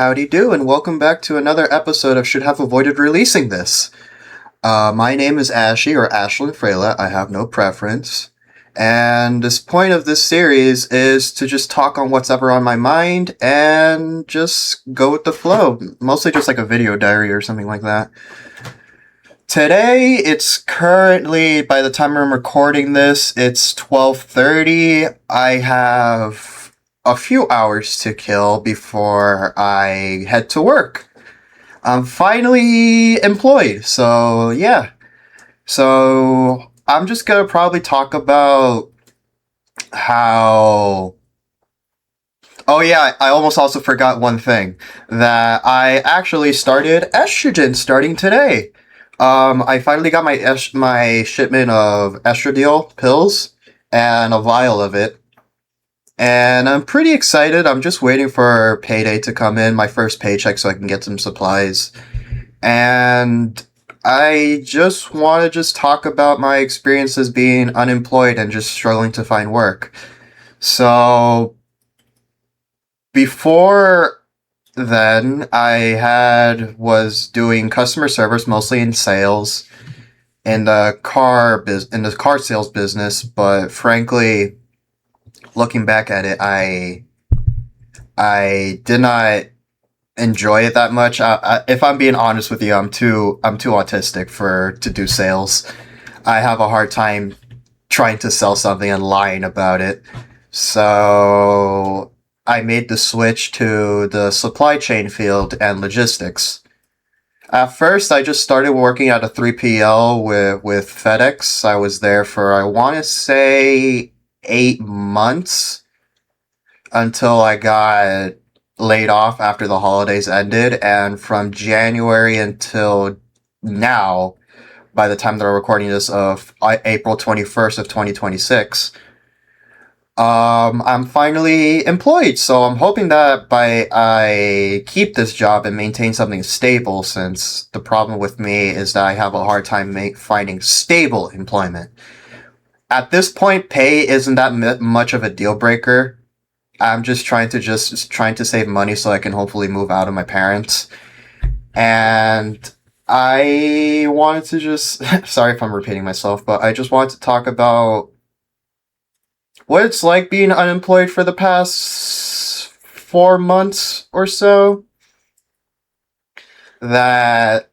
Howdy do, and welcome back to another episode of Should Have Avoided Releasing This. My name is Ashy, or Ashlyn Freyla. I have no preference. And this point of this series is to just talk on what's ever on my mind and just go with the flow. Mostly just like a video diary or something like that. Today, it's currently, by the time I'm recording this, it's 12:30. I have a few hours to kill before I head to work. I'm finally employed, so yeah. So I'm just gonna probably talk about how. Oh yeah, I almost also forgot one thing that I actually started estrogen starting today. I finally got my shipment of estradiol pills and a vial of it. And I'm pretty excited. I'm just waiting for payday to come in, my first paycheck, so I can get some supplies. And I just want to just talk about my experiences being unemployed and just struggling to find work. So before then, was doing customer service, mostly in sales, in the car sales business. But frankly, looking back at it, I did not enjoy it that much. If I'm being honest with you, I'm too autistic to do sales. I have a hard time trying to sell something and lying about it. So I made the switch to the supply chain field and logistics. At first, I just started working at a 3PL with FedEx. I was there for, I want to say, 8 months until I got laid off after the holidays ended. And from January until now, by the time that I'm recording this, of April 21st of 2026, I'm finally employed. So I'm hoping that I keep this job and maintain something stable, since the problem with me is that I have a hard time finding stable employment. At this point, pay isn't that much of a deal breaker. I'm just trying to save money so I can hopefully move out of my parents. And I wanted to just sorry if I'm repeating myself, but I just wanted to talk about what it's like being unemployed for the past 4 months or so. That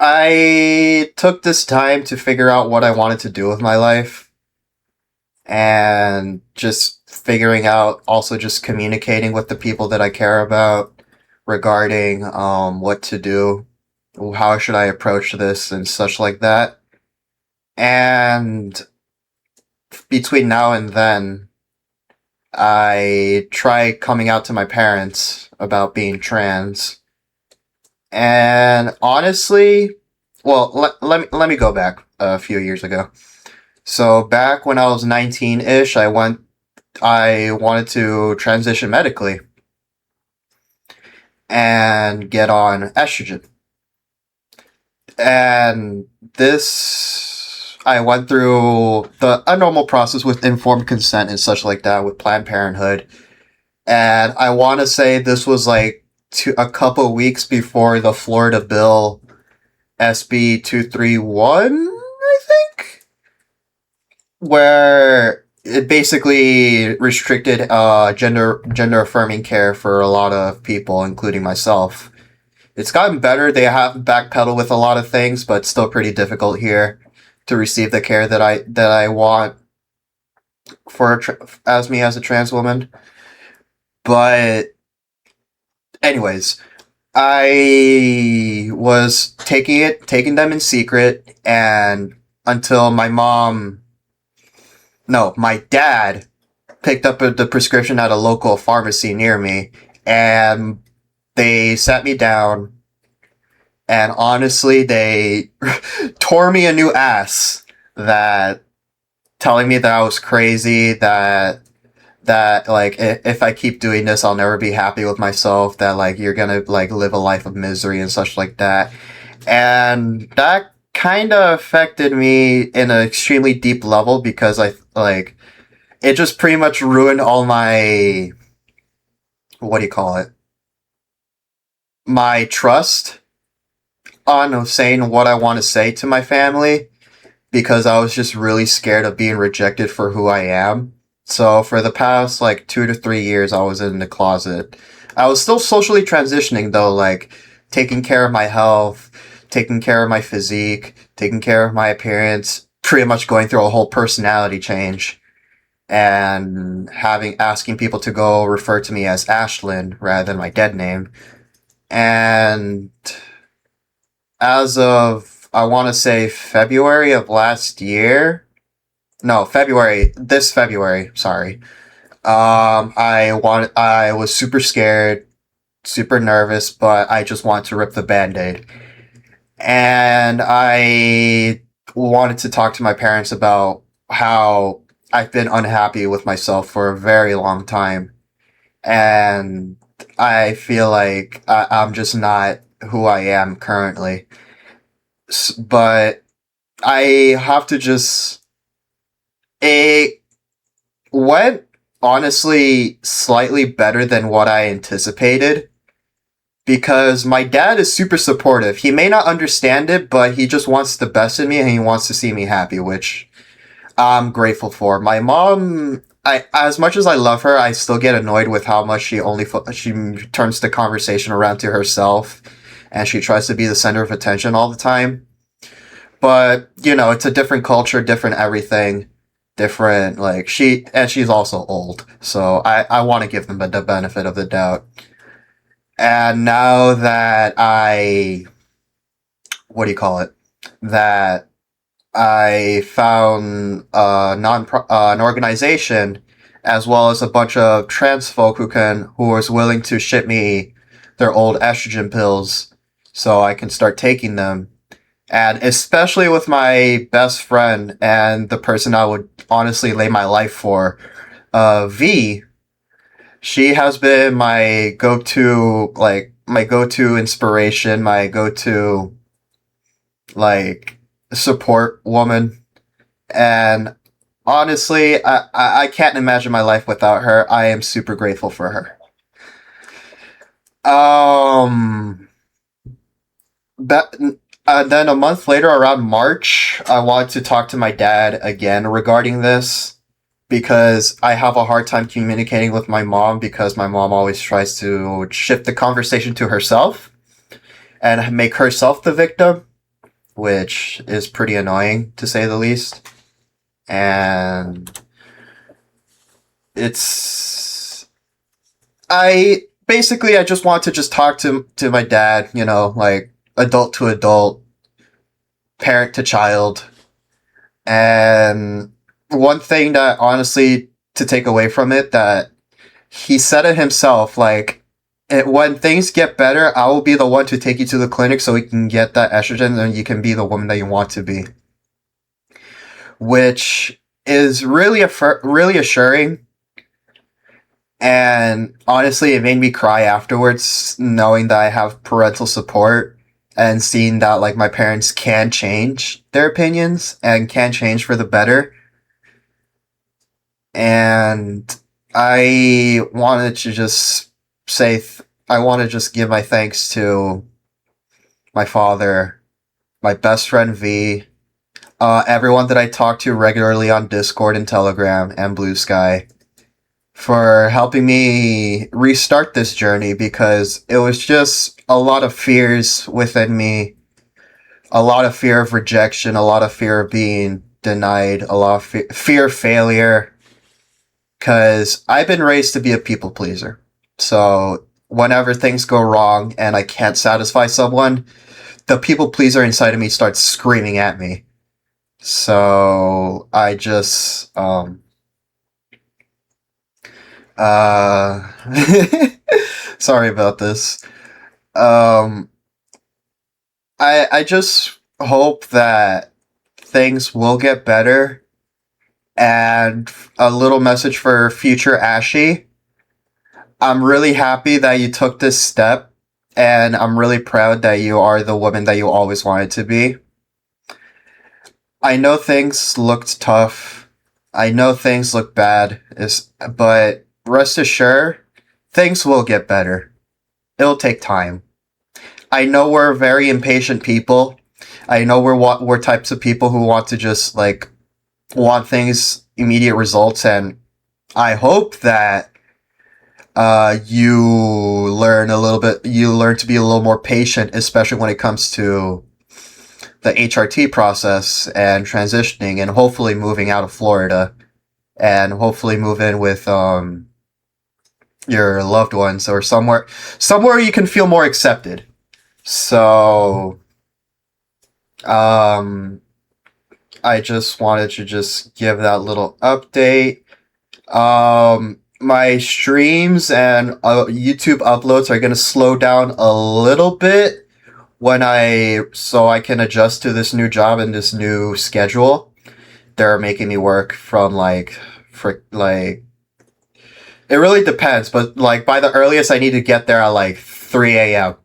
I took this time to figure out what I wanted to do with my life, and just figuring out, also just communicating with the people that I care about regarding what to do, how should I approach this, and such like that. And between now and then, I try coming out to my parents about being trans. And honestly, well, let me go back a few years ago. So back when I was 19-ish, I wanted to transition medically and get on estrogen. And I went through a normal process with informed consent and such like that with Planned Parenthood. And I want to say this was like a couple weeks before the Florida bill SB 231, I think, where it basically restricted gender affirming care for a lot of people, including myself. It's gotten better. They have backpedaled with a lot of things, but still pretty difficult here to receive the care that I want as me as a trans woman. But anyways, I was taking them in secret, and until my dad picked up the prescription at a local pharmacy near me, and they sat me down, and honestly, they tore me a new ass, that telling me that I was crazy, that like if I keep doing this, I'll never be happy with myself, that like you're gonna like live a life of misery and such like that. And that kind of affected me in an extremely deep level, because it just pretty much ruined all my, what do you call it? my trust on saying what I want to say to my family because I was just really scared of being rejected for who I am. So for the past like 2 to 3 years, I was in the closet. I was still socially transitioning though, like taking care of my health, taking care of my physique, taking care of my appearance, pretty much going through a whole personality change and having asking people to go refer to me as Ashlyn rather than my dead name. And as of I want to say February of last year, no, this February, sorry. I was super scared, super nervous, but I just wanted to rip the band-aid. And I wanted to talk to my parents about how I've been unhappy with myself for a very long time. And I feel like I'm just not who I am currently. But I have to just. It went honestly slightly better than what I anticipated because my dad is super supportive. He may not understand it, but he just wants the best in me and he wants to see me happy, which I'm grateful for. My mom, I as much as I love her, I still get annoyed with how much she turns the conversation around to herself and she tries to be the center of attention all the time. But, it's a different culture, different everything, different, like, she's also old. So I want to give them the benefit of the doubt. And now that what do you call it? That I found an organization as well as a bunch of trans folk who was willing to ship me their old estrogen pills so I can start taking them. And especially with my best friend and the person I would honestly lay my life for, V, she has been my go-to inspiration, my go-to, like, support woman. And honestly, I can't imagine my life without her. I am super grateful for her. Um, That, then a month later, around March, I wanted to talk to my dad again regarding this because I have a hard time communicating with my mom because my mom always tries to shift the conversation to herself and make herself the victim, which is pretty annoying to say the least. And it's I basically I just want to just talk to my dad, like adult to adult, parent to child. And one thing that honestly to take away from it that he said it himself, like when things get better, I will be the one to take you to the clinic so we can get that estrogen and you can be the woman that you want to be, which is really assuring. And honestly, it made me cry afterwards, knowing that I have parental support and seeing that like my parents can change their opinions and can change for the better. And I wanted to just I want to just give my thanks to my father, my best friend V, everyone that I talk to regularly on Discord and Telegram and Blue Sky for helping me restart this journey because it was just a lot of fears within me, a lot of fear of rejection, a lot of fear of being denied, a lot of fear of failure. Because I've been raised to be a people pleaser. So whenever things go wrong and I can't satisfy someone, the people pleaser inside of me starts screaming at me. So I just uh sorry about this. Um I just hope that things will get better and a little message for future Ashy. I'm really happy that you took this step, and I'm really proud that you are the woman that you always wanted to be. I know things looked tough. I know things look bad, but rest assured, things will get better. It'll take time. I know we're very impatient people. I know we're types of people who want to just like want things immediate results, and I hope that you learn a little bit. You learn to be a little more patient, especially when it comes to the HRT process and transitioning, and hopefully moving out of Florida, and hopefully move in with your loved ones or somewhere you can feel more accepted. So um, I just wanted to just give that little update. My streams and YouTube uploads are gonna slow down a little bit so I can adjust to this new job and this new schedule. They're making me work from it really depends, but like by the earliest I need to get there at like 3 a.m.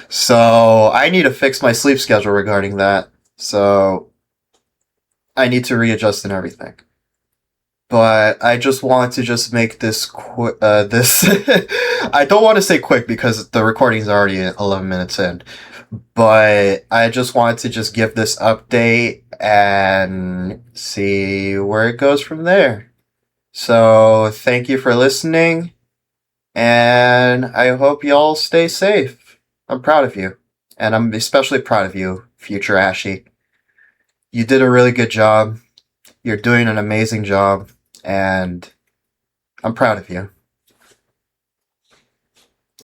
So I need to fix my sleep schedule regarding that. So I need to readjust and everything. But I just want to just make this quick. This I don't want to say quick because the recording's already 11 minutes in. But I just wanted to just give this update and see where it goes from there. So thank you for listening, and I hope y'all stay safe. I'm proud of you, and I'm especially proud of you, future Ashy. You did a really good job. You're doing an amazing job, and I'm proud of you.